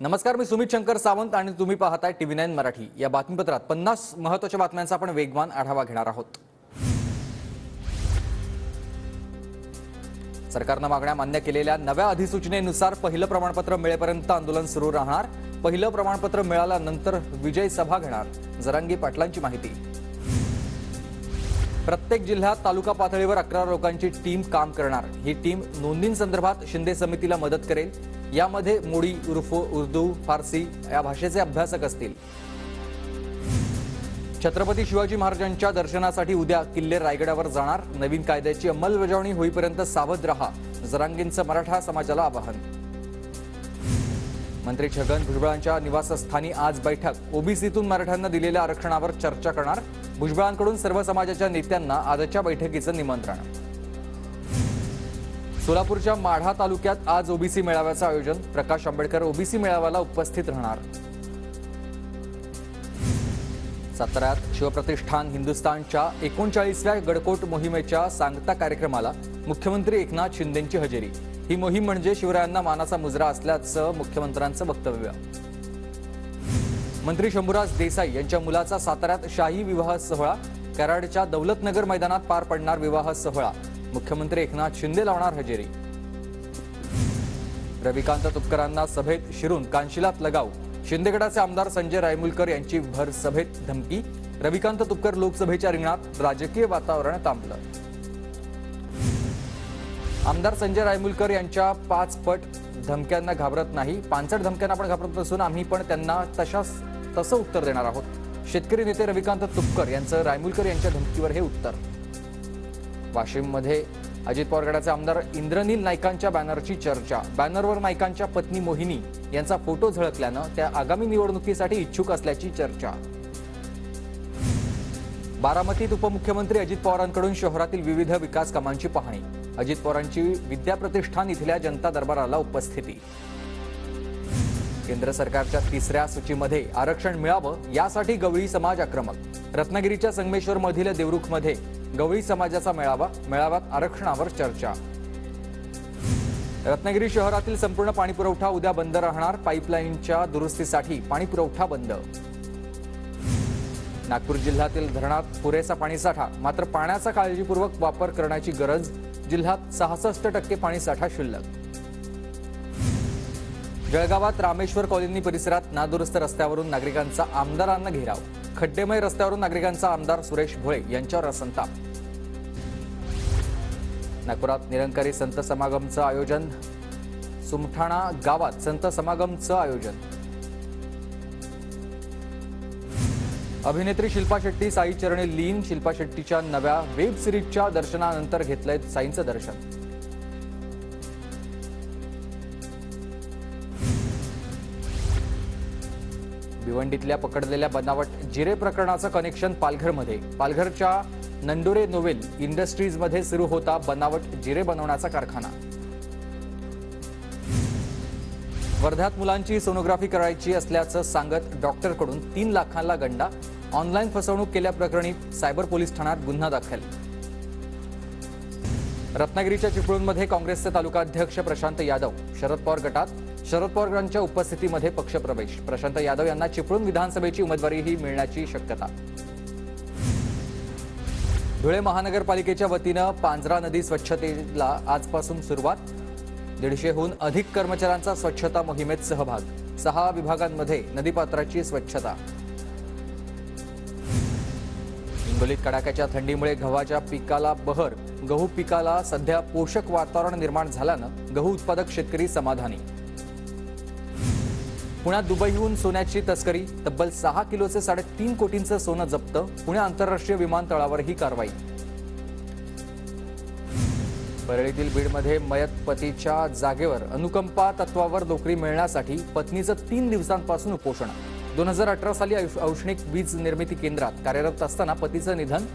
नमस्कार, मी सुमित शंकर सावंत आणि तुम्ही पाहताय TV9 मराठी। या बातमीपत्रात 50 महत्त्वाच्या बातम्यांचा आपण वेगवान आढावा घेणार आहोत। सरकारने मागण्या मान्य केलेल्या नव्या अधिसूचनेनुसार पहिलं प्रमाणपत्र मिळेपर्यंत आंदोलन सुरू राहणार। पहिलं प्रमाणपत्र मिळाल्यानंतर विजय सभा घेणार, जरांगे पाटलांची माहिती। प्रत्येक जिल्ह्यात तालुका पातळीवर 11 लोकांची टीम काम करणार। ही टीम नोंदींसंदर्भात शिंदे समितीला मदत करेल। यामध्ये मोडी, उर्दू, फारसी या भाषेचे अभ्यासक असतील। छत्रपती शिवाजी महाराजांच्या दर्शनासाठी उद्या किल्ले रायगडावर जाणार। नवीन कायद्याची अंमलबजावणी होईपर्यंत सावध रहा, जरांगेंचं मराठा समाजाला आवाहन। मंत्री छगन भुजबळांच्या निवासस्थानी आज बैठक। ओबीसीतून मराठ्यांना दिलेल्या आरक्षणावर चर्चा करणार। भुजबळांकडून सर्व समाजाच्या नेत्यांना आजच्या बैठकीचं निमंत्रण। सोलापूरच्या माढा तालुक्यात आज ओबीसी मेळाव्याचं आयोजन। प्रकाश आंबेडकर ओबीसी मेळाव्याला उपस्थित राहणार। साताऱ्यात शिवप्रतिष्ठान हिंदुस्थानच्या 39व्या गडकोट मोहिमेच्या सांगता कार्यक्रमाला मुख्यमंत्री एकनाथ शिंदेंची हजेरी। ही मोहीम म्हणजे शिवरायांना मानाचा मुजरा असल्याचं मुख्यमंत्र्यांचं वक्तव्य। मंत्री शंभूराज देसाई यांच्या मुलाचा साताऱ्यात शाही विवाह सोहळा। कराडच्या दौलतनगर मैदानात पार पडणार विवाह सोहळा। मुख्यमंत्री एकनाथ शिंदे लावणार हजेरी। रविकांत तुपकरांना सभेत शिरून कानशिलात लगाव। शिंदेगडाचे आमदार संजय रायमुलकर यांची भर सभेत धमकी। रविकांत तुपकर लोकसभेच्या रिंगणात, राजकीय वातावरण तापलं। आमदार संजय रायमुलकर यांच्या 5 पट धमक्यांना घाबरत नाही। 5 धमक्यांना आपण घाबरत नसून आम्ही पण त्यांना तसं उत्तर देणार आहोत। शेतकरी नेते रविकांत तुपकर यांचं रायमुलकर यांच्या धमकीवर हे उत्तर। वाशिममध्ये अजित पवार गटाचे आमदार इंद्रनील नाईकांच्या बॅनरची चर्चा। बॅनरवर नाईकांच्या पत्नी मोहिनी यांचा फोटो झळकल्यानं त्या आगामी निवडणुकीसाठी इच्छुक असल्याची चर्चा। बारामतीत उपमुख्यमंत्री अजित पवारांकडून शहरातील विविध विकास कामांची पाहणी। अजित पवारांची विद्याप्रतिष्ठान इथल्या जनता दरबाराला उपस्थिती। केंद्र सरकारच्या 3ऱ्या सूचीमध्ये आरक्षण मिळावं यासाठी गवळी समाज आक्रमक। रत्नागिरीच्या संगमेश्वरमधील देवरुखमध्ये गवळी समाजाचा मेळावा। मेळाव्यात आरक्षणावर चर्चा। रत्नागिरी शहरातील संपूर्ण पाणीपुरवठा उद्या बंद राहणार। पाईपलाईनच्या दुरुस्तीसाठी पाणीपुरवठा बंद। नागपूर जिल्ह्यातील धरणात पुरेसा पाणीसाठा, मात्र पाण्याचा काळजीपूर्वक वापर करण्याची गरज। जिल्ह्यात 66% पाणीसाठा शिल्लक। जळगावात रामेश्वर कॉलनी परिसरात नादुरुस्त रस्त्यावरून नागरिकांचा आमदारांना घेराव। खड्डेमय रस्त्यावरून नागरिकांचा आमदार सुरेश भोळे यांच्यावर संताप। नागपुरात निरंकारी संत समागमचं आयोजन। सुमठाणा गावात संत समागमचं आयोजन। अभिनेत्री शिल्पा शेट्टी साई चरणी लीन। शिल्पा शेट्टीच्या नव्या वेब सिरीजच्या दर्शनानंतर घेतलंय साईंचं दर्शन। भिवंडीतल्या पकडलेल्या बनावट जिरे प्रकरणाचं कनेक्शन पालघरमध्ये। पालघरच्या नंडोरे नोवेल इंडस्ट्रीजमध्ये सुरू होता बनावट जिरे बनवण्याचा कारखाना। वर्ध्यात मुलांची सोनोग्राफी करायची असल्याचं सांगत डॉक्टरकडून 3 लाखांना गंडा। ऑनलाईन फसवणूक केल्याप्रकरणी सायबर पोलीस ठाण्यात गुन्हा दाखल। रत्नागिरीच्या चिपळूणमध्ये काँग्रेसचे तालुकाध्यक्ष प्रशांत यादव शरद पवार गटात। शरद पवारांच्या उपस्थितीमध्ये पक्षप्रवेश। प्रशांत यादव यांना चिपळूण विधानसभेची उमेदवारीही मिळण्याची शक्यता। धुळे महानगरपालिकेच्या वतीनं पांझरा नदी स्वच्छतेला आजपासून सुरुवात। 150हून अधिक कर्मचाऱ्यांचा स्वच्छता मोहिमेत सहभाग। 6 विभागांमध्ये नदीपात्राची स्वच्छता। हिंगोलीत कडाक्याच्या थंडीमुळे गव्हाच्या पिकाला बहर। गहू पिकाला सध्या पोषक वातावरण निर्माण झाल्यानं गहू उत्पादक शेतकरी समाधानी। पुण्यात दुबईहून सोन्याची तस्करी। तब्बल 6 किलोचे 3.5 कोटींचं सोनं जप्त। पुणे आंतरराष्ट्रीय विमानतळावर ही कारवाई। परळीतील बीडमध्ये मयत पतीच्या जागेवर अनुकंपा तत्वावर नोकरी मिळण्यासाठी पत्नीचं 3 दिवसांपासून उपोषण। 2018 साली औष्णिक वीज निर्मिती केंद्रात कार्यरत असताना पतीचं निधन।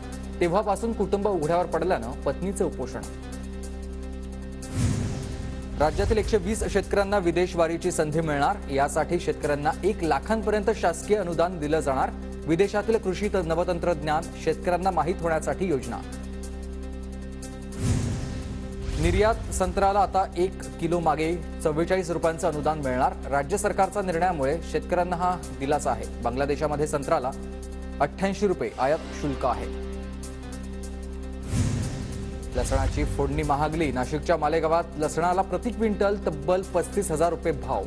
तेव्हापासून कुटुंब उघड्यावर पडल्यानं पत्नीचं उपोषण। राज्यातील 120 शेतकऱ्यांना विदेशवारीची संधी मिळणार। यासाठी शेतकऱ्यांना 1 लाखांपर्यंत शासकीय अनुदान दिलं जाणार। विदेशातील कृषी नवतंत्रज्ञान शेतकऱ्यांना माहीत होण्यासाठी योजना। निर्यात संत्र्याला आता 1 किलो मागे 44 रुपयांचं अनुदान मिळणार। राज्य सरकारच्या निर्णयामुळे शेतकऱ्यांना हा दिलासा आहे। बांगलादेशामध्ये संत्र्याला 88 रुपये आयात शुल्क आहे। लसणाची फोडणी महागली। नाशिकच्या मालेगावात लसणाला प्रति क्विंटल तब्बल 35,000 रुपये भाव।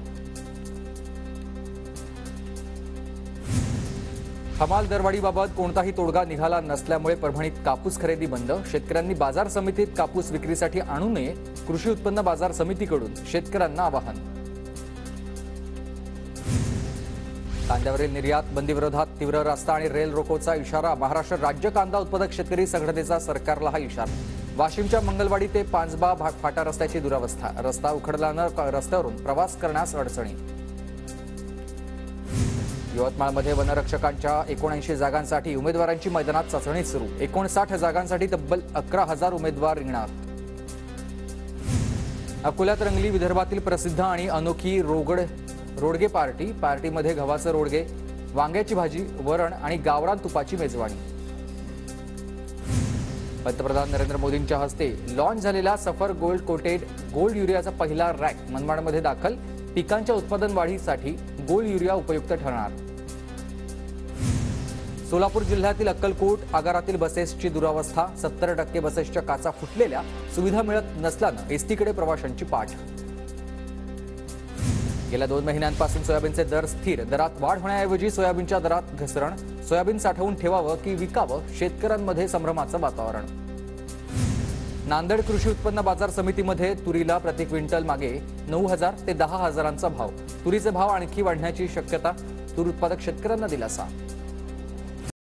हमाल दरवाढीबाबत कोणताही तोडगा निघाला नसल्यामुळे परभणीत कापूस खरेदी बंद। शेतकऱ्यांनी बाजार समितीत कापूस विक्रीसाठी आणू नये, कृषी उत्पन्न बाजार समितीकडून शेतकऱ्यांना आवाहन। कांद्यावरील निर्यात बंदीविरोधात तीव्र रस्ता आणि रेल रोकोचा इशारा। महाराष्ट्र राज्य कांदा उत्पादक शेतकरी संघटनेचा सरकारला हा इशारा। वाशिमच्या मंगलवाडी ते पांजबा फाटा रस्त्याची दुरावस्था। रस्ता उखडल्यानं रस्त्यावरून प्रवास करण्यास अडचणी। यवतमाळमध्ये वनरक्षकांच्या 79 जागांसाठी उमेदवारांची मैदानात चाचणी सुरू। 59 जागांसाठी तब्बल 11,000 उमेदवार रिंगणात। अकोल्यात रंगली विदर्भातील प्रसिद्ध आणि अनोखी रोडगे पार्टीमध्ये गव्हाचं रोडगे, वांग्याची भाजी, वरण आणि गावरान तुपाची मेजवानी। पंतप्रधान नरेंद्र मोदींच्या हस्ते लॉन्च झालेला सफर गोल्ड कोटेड गोल्ड युरियाचा पहिला रॅक मनमाडमध्ये दाखल। पिकांच्या उत्पादन वाढीसाठी गोल्ड युरिया उपयुक्त ठरणार। सोलापूर जिल्ह्यातील अक्कलकोट आगारातील बसेसची दुरावस्था। 70% बसेसच्या काचा फुटलेल्या, सुविधा मिळत नसल्यानं एसटीकडे प्रवाशांची पाठ। गेल्या 2 महिन्यांपासून सोयाबीनचे दर स्थिर। दरात वाढ होण्याऐवजी सोयाबीनच्या दरात घसरण। सोयाबीन साठवून ठेवावं की विकावं, शेतकऱ्यांमध्ये संभ्रमाचं वातावरण। नांदेड कृषी उत्पन्न बाजार समितीमध्ये तुरीला प्रति क्विंटल मागे 9,000 ते 10,000चा भाव। तुरीचे भाव आणखी वाढण्याची शक्यता। तूर उत्पादक शेतकऱ्यांना दिलासा।